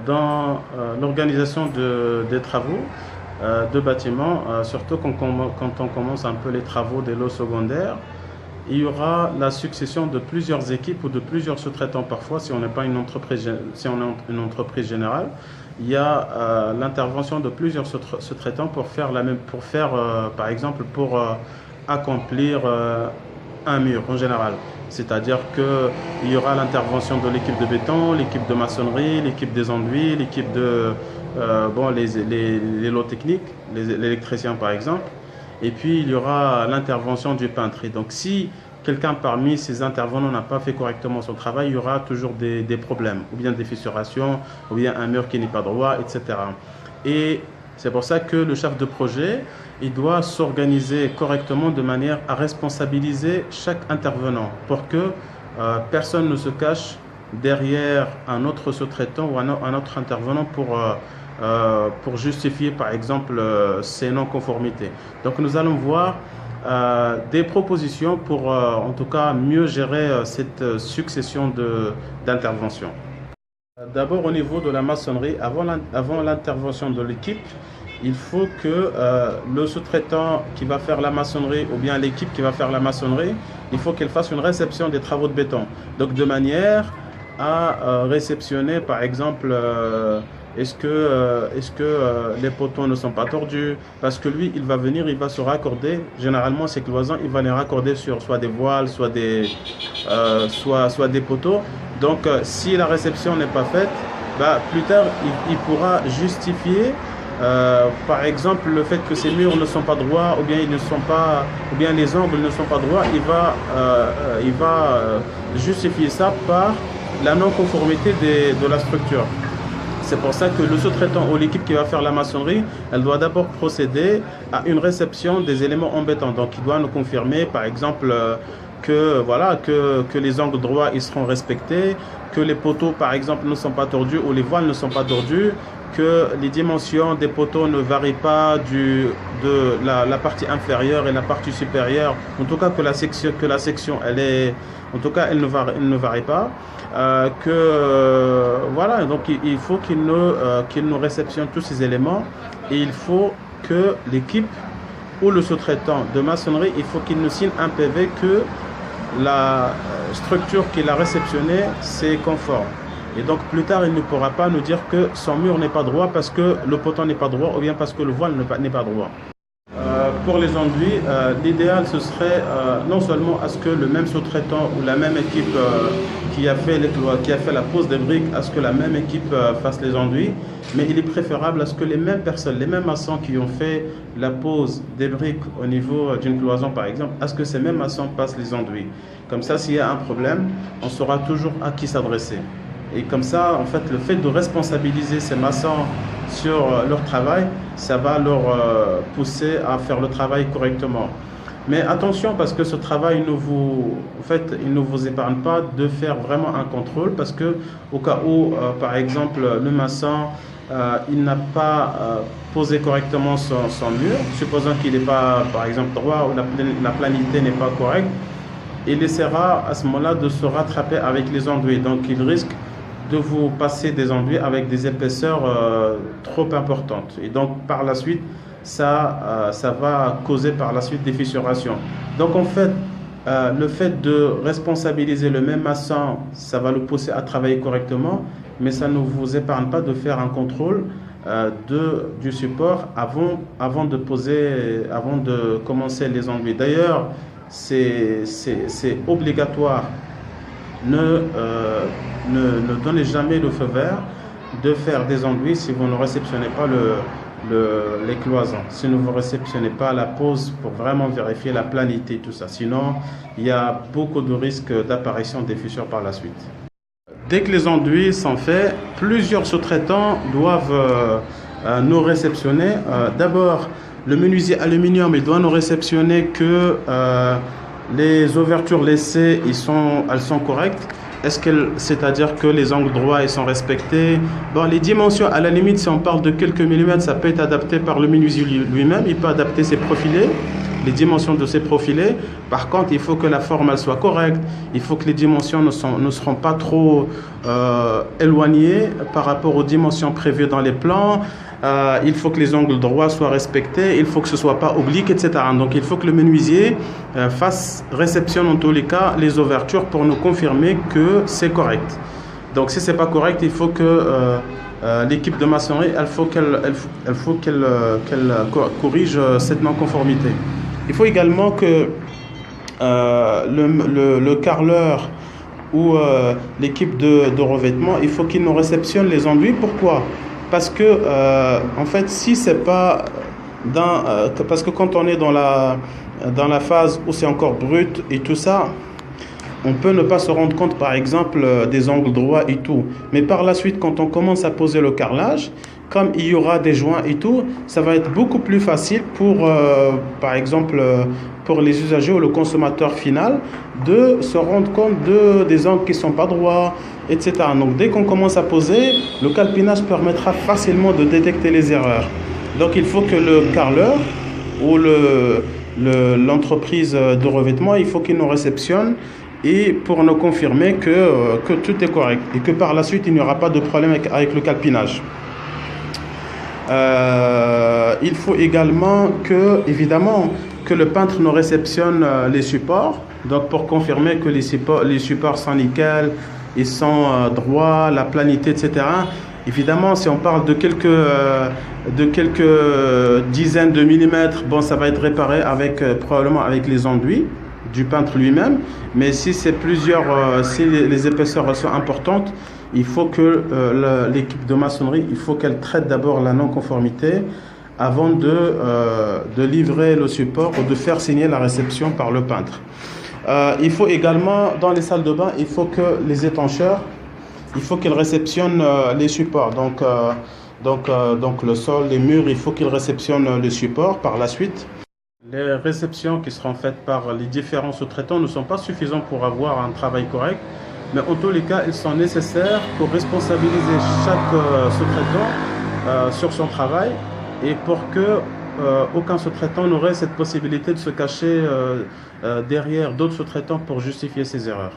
Dans l'organisation des travaux de bâtiments, surtout quand on commence un peu les travaux des lots secondaires, il y aura la succession de plusieurs équipes ou de plusieurs sous-traitants parfois, si on n'est pas une entreprise, si on est une entreprise générale. Il y a l'intervention de plusieurs sous-traitants pour faire par exemple, pour accomplir un mur en général. C'est-à-dire qu'il y aura l'intervention de l'équipe de béton, l'équipe de maçonnerie, l'équipe des enduits, l'équipe de les lots techniques, l'électricien par exemple. Et puis il y aura l'intervention du peintre. Et donc si quelqu'un parmi ces intervenants n'a pas fait correctement son travail, il y aura toujours des problèmes, ou bien des fissurations, ou bien un mur qui n'est pas droit, etc. Et c'est pour ça que le chef de projet, il doit s'organiser correctement de manière à responsabiliser chaque intervenant pour que personne ne se cache derrière un autre sous-traitant ou un autre intervenant pour justifier par exemple ces non-conformités. Donc nous allons voir des propositions pour en tout cas mieux gérer cette succession d'interventions. D'abord au niveau de la maçonnerie, avant l'intervention de l'équipe, il faut que le sous-traitant qui va faire la maçonnerie ou bien l'équipe qui va faire la maçonnerie, il faut qu'elle fasse une réception des travaux de béton. Donc de manière à réceptionner par exemple est-ce que les poteaux ne sont pas tordus, parce que lui il va venir, il va se raccorder, généralement ces cloisons il va les raccorder sur soit des voiles, soit des poteaux. Donc si la réception n'est pas faite, plus tard il pourra justifier par exemple le fait que ces murs ne sont pas droits ou bien les angles ne sont pas droits. Il va justifier ça par la non-conformité de la structure. C'est pour ça que le sous-traitant ou l'équipe qui va faire la maçonnerie, elle doit d'abord procéder à une réception des éléments en béton. Donc il doit nous confirmer par exemple que les angles droits ils seront respectés, que les poteaux par exemple ne sont pas tordus ou les voiles ne sont pas tordus, que les dimensions des poteaux ne varient pas de la partie inférieure et la partie supérieure. En tout cas que la section elle ne varie pas. Donc il faut qu'il nous réceptionne tous ces éléments, et il faut que l'équipe ou le sous-traitant de maçonnerie, il faut qu'il nous signe un PV que la structure qu'il a réceptionnée c'est conforme. Et donc plus tard il ne pourra pas nous dire que son mur n'est pas droit parce que le poteau n'est pas droit ou bien parce que le voile n'est pas droit. Pour les enduits, l'idéal ce serait non seulement à ce que le même sous-traitant ou la même équipe qui a fait la pose des briques, à ce que la même équipe fasse les enduits, mais il est préférable à ce que les mêmes personnes, les mêmes maçons qui ont fait la pose des briques au niveau d'une cloison par exemple, à ce que ces mêmes maçons passent les enduits. Comme ça, s'il y a un problème, on saura toujours à qui s'adresser. Et comme ça, en fait, le fait de responsabiliser ces maçons sur leur travail, ça va leur pousser à faire le travail correctement. Mais attention, parce que ce travail il ne vous épargne pas de faire vraiment un contrôle, parce que au cas où, par exemple, le maçon il n'a pas posé correctement son mur, supposant qu'il n'est pas, par exemple, droit ou la planité n'est pas correcte, il essaiera à ce moment-là de se rattraper avec les enduits. Donc, il risque de vous passer des enduits avec des épaisseurs trop importantes. Et donc, par la suite, ça va causer par la suite des fissurations. Donc, en fait, le fait de responsabiliser le même maçon, ça va le pousser à travailler correctement, mais ça ne vous épargne pas de faire un contrôle du support avant de commencer les enduits. D'ailleurs, c'est obligatoire. Ne donnez jamais le feu vert de faire des enduits si vous ne réceptionnez pas les cloisons, si vous ne réceptionnez pas la pose pour vraiment vérifier la planité, tout ça. Sinon, il y a beaucoup de risques d'apparition des fissures par la suite. Dès que les enduits sont faits, plusieurs sous-traitants doivent nous réceptionner. D'abord, le menuisier aluminium, il doit nous réceptionner que les ouvertures laissées, elles sont correctes. C'est-à-dire que les angles droits ils sont respectés. Bon, les dimensions, à la limite, si on parle de quelques millimètres, ça peut être adapté par le menuisier lui-même. Il peut adapter ses profilés. les dimensions de ces profilés. Par contre, il faut que la forme elle soit correcte, il faut que les dimensions ne seront pas trop éloignées par rapport aux dimensions prévues dans les plans. Il faut que les angles droits soient respectés, il faut que ce ne soit pas oblique, etc. Donc il faut que le menuisier réceptionne en tous les cas les ouvertures pour nous confirmer que c'est correct. Donc si ce n'est pas correct, il faut que l'équipe de maçonnerie, qu'elle corrige cette non-conformité. Il faut également que le carreleur ou l'équipe de revêtement, il faut qu'il nous réceptionne les enduits. Pourquoi? Parce que, en fait, si c'est pas parce que quand on est dans la phase où c'est encore brut et tout ça, on peut ne pas se rendre compte, par exemple, des angles droits et tout. Mais par la suite, quand on commence à poser le carrelage, comme il y aura des joints et tout, ça va être beaucoup plus facile pour, par exemple, pour les usagers ou le consommateur final de se rendre compte des angles qui ne sont pas droits, etc. Donc, dès qu'on commence à poser, le calpinage permettra facilement de détecter les erreurs. Donc, il faut que le carreleur ou l'entreprise de revêtement, il faut qu'il nous réceptionne et pour nous confirmer que tout est correct et que par la suite, il n'y aura pas de problème avec le calpinage. Il faut également évidemment, que le peintre nous réceptionne les supports, donc pour confirmer que les supports sont nickel, ils sont droits, la planité, etc. Évidemment, si on parle de quelques dizaines de millimètres, bon, ça va être réparé probablement avec les enduits du peintre lui-même. Mais si c'est si les épaisseurs sont importantes, il faut que l'équipe de maçonnerie, il faut qu'elle traite d'abord la non-conformité avant de livrer le support ou de faire signer la réception par le peintre. Il faut également, dans les salles de bain, il faut que les étancheurs, il faut qu'ils réceptionnent les supports. Donc le sol, les murs, il faut qu'ils réceptionnent les supports par la suite. Les réceptions qui seront faites par les différents sous-traitants ne sont pas suffisantes pour avoir un travail correct, mais en tous les cas, ils sont nécessaires pour responsabiliser chaque sous-traitant sur son travail et pour que aucun sous-traitant n'aurait cette possibilité de se cacher derrière d'autres sous-traitants pour justifier ses erreurs.